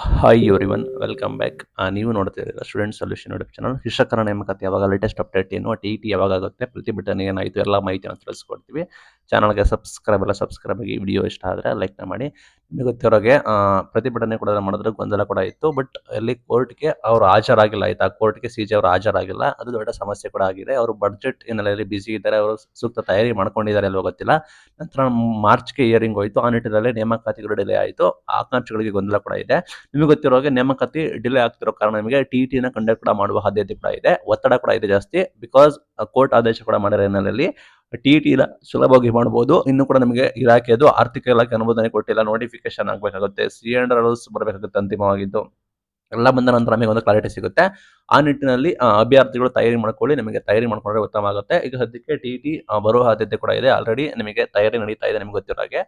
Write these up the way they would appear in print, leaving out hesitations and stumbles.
Hi everyone welcome back. ನೀವು ನೋಡ್ತಿದ್ದೀರಾ student solution YouTube channel. ಶಿಕ್ಷಕರ ನೇಮಕಾತಿ ಯಾವಾಗ, ಲೇಟೆಸ್ಟ್ ಅಪ್ಡೇಟ್ ಏನು, ಟಿ ಯಾವಾಗ ಆಗುತ್ತೆ, ಪ್ರತಿಭಟನೆ ಏನಾಯಿತು, ಎಲ್ಲ ಮಾಹಿತಿಯನ್ನು ತಿಳಿಸ್ಕೊಡ್ತೀವಿ. ಚಾನಲ್ಗೆ ಸಬ್ಸ್ಕ್ರೈಬ್ ಆಗಿ. ವಿಡಿಯೋ ಇಷ್ಟ ಆದರೆ ಲೈಕ್ನ ಮಾಡಿ. ನಿಮಗೆ ಗೊತ್ತಿರೋಗೆ ಪ್ರತಿಭಟನೆ ಕೂಡ ಮಾಡಿದ್ರೆ ಗೊಂದಲ ಕೂಡ ಇತ್ತು. ಬಟ್ ಅಲ್ಲಿ ಕೋರ್ಟ್ಗೆ ಅವರು ಹಾಜರಾಗಿಲ್ಲ. ಆಯಿತಾ, ಕೋರ್ಟ್ಗೆ ಸಿ ಜೆ ಅವರು ಹಾಜರಾಗಿಲ್ಲ. ಅದು ದೊಡ್ಡ ಸಮಸ್ಯೆ ಕೂಡ ಆಗಿದೆ. ಅವರು ಬಡ್ಜೆಟ್ ಹಿನ್ನೆಲೆಯಲ್ಲಿ ಬಿಸಿ ಇದ್ದಾರೆ. ಅವರು ಸೂಕ್ತ ತಯಾರಿ ಮಾಡ್ಕೊಂಡಿದ್ದಾರೆ ಅಲ್ವೋ ಗೊತ್ತಿಲ್ಲ. ನಂತರ ಮಾರ್ಚ್ಗೆ ಹಿಯರಿಂಗ್ ಹೋಯಿತು. ಆ ನಿಟ್ಟಿನಲ್ಲಿ ನೇಮಕಾತಿಗಳು ಡಿಲೇ ಆಯಿತು. ಆಕಾಂಕ್ಷಿಗಳಿಗೆ ಗೊಂದಲ ಕೂಡ ಇದೆ. ನಿಮಗೆ ಗೊತ್ತಿರೋ ಹಾಗೆ ನೇಮಕಾತಿ ಡಿಲೇ ಆಗ್ತಿರೋ ಕಾರಣ ನಿಮಗೆ ಟಿಇಟಿನ ಕಂಡಕ್ಟ್ ಕೂಡ ಮಾಡುವ ಸಾಧ್ಯತೆ ಕೂಡ ಇದೆ. ಒತ್ತಡ ಕೂಡ ಇದೆ ಜಾಸ್ತಿ. ಬಿಕಾಸ್ ಕೋರ್ಟ್ ಆದೇಶ ಕೂಡ ಮಾಡಿರೋ ಹಿನ್ನೆಲೆಯಲ್ಲಿ ಟಿಇಟಿನ ಸುಲಭವಾಗಿ ಮಾಡಬಹುದು. ಇನ್ನು ಕೂಡ ನಮಗೆ ಇಲಾಖೆದು ಆರ್ಥಿಕ ಇಲಾಖೆ ಅನುಮೋದನೆ ಕೊಟ್ಟಿಲ್ಲ. ನೋಟಿಫಿಕೇಶನ್ ಆಗಬೇಕಾಗುತ್ತೆ, ಸಿ ಅಂಡ್ ರೂಲ್ಸ್ ಬರಬೇಕಾಗುತ್ತೆ ಅಂತಿಮವಾಗಿದ್ದು. ಎಲ್ಲ ಬಂದ ನಂತರ ನಮಗೆ ಒಂದು ಕ್ಲಾರಿಟಿ ಸಿಗುತ್ತೆ. ಆ ನಿಟ್ಟಿನಲ್ಲಿ ಅಭ್ಯರ್ಥಿಗಳು ತಯಾರಿ ಮಾಡ್ಕೊಳ್ಳಿ. ನಿಮಗೆ ತಯಾರಿ ಮಾಡ್ಕೊಂಡ್ರೆ ಉತ್ತಮ ಆಗುತ್ತೆ. ಈಗ ಸದ್ಯಕ್ಕೆ ಟಿಇಟಿ ಬರುವ ಸಾಧ್ಯತೆ ಕೂಡ ಇದೆ. ಆಲ್ರೆಡಿ ನಿಮಗೆ ತಯಾರಿ ನಡೀತಾ ಇದೆ. ನಿಮ್ಗೆ ಗೊತ್ತಿರೋ ಹಾಗೆ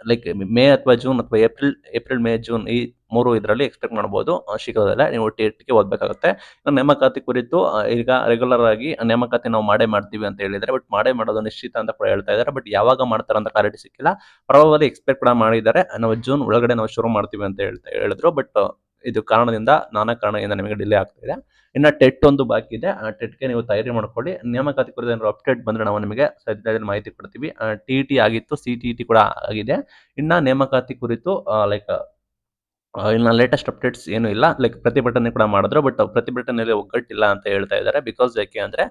ಲೈಕ್ ಮೇ ಅಥವಾ ಜೂನ್ ಅಥವಾ ಏಪ್ರಿಲ್ ಮೇ ಜೂನ್ ಈ 3 ಇದರಲ್ಲಿ ಎಕ್ಸ್ಪೆಕ್ಟ್ ಮಾಡ್ಬೋದು. ಶೀಘ್ರದಲ್ಲೇ ನೀವು ಟಿಇಟಿಗೆ ಓದಬೇಕಾಗುತ್ತೆ. ನೇಮಕಾತಿ ಕುರಿತು ಈಗ ರೆಗ್ಯುಲರ್ ಆಗಿ ನೇಮಕಾತಿ ನಾವು ಮಾಡೇ ಮಾಡ್ತೀವಿ ಅಂತ ಹೇಳಿದ್ದಾರೆ. ಬಟ್ ಮಾಡೇ ಮಾಡೋದು ನಿಶ್ಚಿತ ಅಂತ ಕೂಡ ಹೇಳ್ತಾ ಇದ್ದಾರೆ. ಬಟ್ ಯಾವಾಗ ಮಾಡ್ತಾರೆ ಅಂತ ಕ್ಲಾರಿಟಿ ಸಿಕ್ಕಿಲ್ಲ. ಪ್ರಾಬಬಲಿ ಎಕ್ಸ್ಪೆಕ್ಟ್ ಕೂಡ ಮಾಡಿದ್ದಾರೆ. ನಾವು ಜೂನ್ ಒಳಗಡೆ ನಾವು ಶುರು ಮಾಡ್ತೀವಿ ಅಂತ ಹೇಳಿದ್ರು. ಬಟ್ ಇದು ನಾನಾ ಕಾರಣದಿಂದ ನಿಮಗೆ ಡಿಲೇ ಆಗ್ತಿದೆ. ಇನ್ನು ಟೆಟ್ ಒಂದು ಬಾಕಿ ಇದೆ. ಆ ಟೆಟ್ಗೆ ನೀವು ತಯಾರಿ ಮಾಡ್ಕೊಳ್ಳಿ. ನೇಮಕಾತಿ ಕುರಿತು ಏನಾದ್ರು ಅಪ್ಡೇಟ್ ಬಂದ್ರೆ ನಾವು ನಿಮಗೆ ಸದ್ಯದಲ್ಲಿ ಮಾಹಿತಿ ಕೊಡ್ತೀವಿ. ಟಿಇಟಿ ಆಗಿತ್ತು, ಸಿಟಿಇಟಿ ಕೂಡ ಆಗಿದೆ. ಇನ್ನ ನೇಮಕಾತಿ ಕುರಿತು ಇನ್ನ ಲೇಟೆಸ್ಟ್ ಅಪ್ಡೇಟ್ಸ್ ಏನು ಇಲ್ಲ. ಲೈಕ್ ಪ್ರತಿಭಟನೆ ಕೂಡ ಮಾಡಿದ್ರು. ಬಟ್ ಪ್ರತಿಭಟನೆಯಲ್ಲಿ ಒಗ್ಗಟ್ಟಿಲ್ಲ ಅಂತ ಹೇಳ್ತಾ ಇದ್ದಾರೆ. ಬಿಕಾಸ್ ಯಾಕೆ ಅಂದ್ರೆ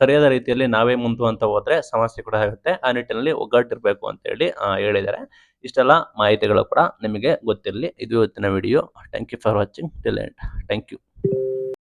ಸರಿಯಾದ ರೀತಿಯಲ್ಲಿ ನಾವೇ ಮುಂದು ಅಂತ ಹೋದ್ರೆ ಸಮಸ್ಯೆ ಕೂಡ ಆಗುತ್ತೆ. ಆ ನಿಟ್ಟಿನಲ್ಲಿ ಒಗ್ಗಟ್ಟಿರ್ಬೇಕು ಅಂತ ಹೇಳಿದ್ದಾರೆ. ಇಷ್ಟೆಲ್ಲ ಮಾಹಿತಿಗಳು ಕೂಡ ನಿಮಗೆ ಗೊತ್ತಿರಲಿ. ಇದು ಇವತ್ತಿನ video. Thank you for watching till end. Thank you.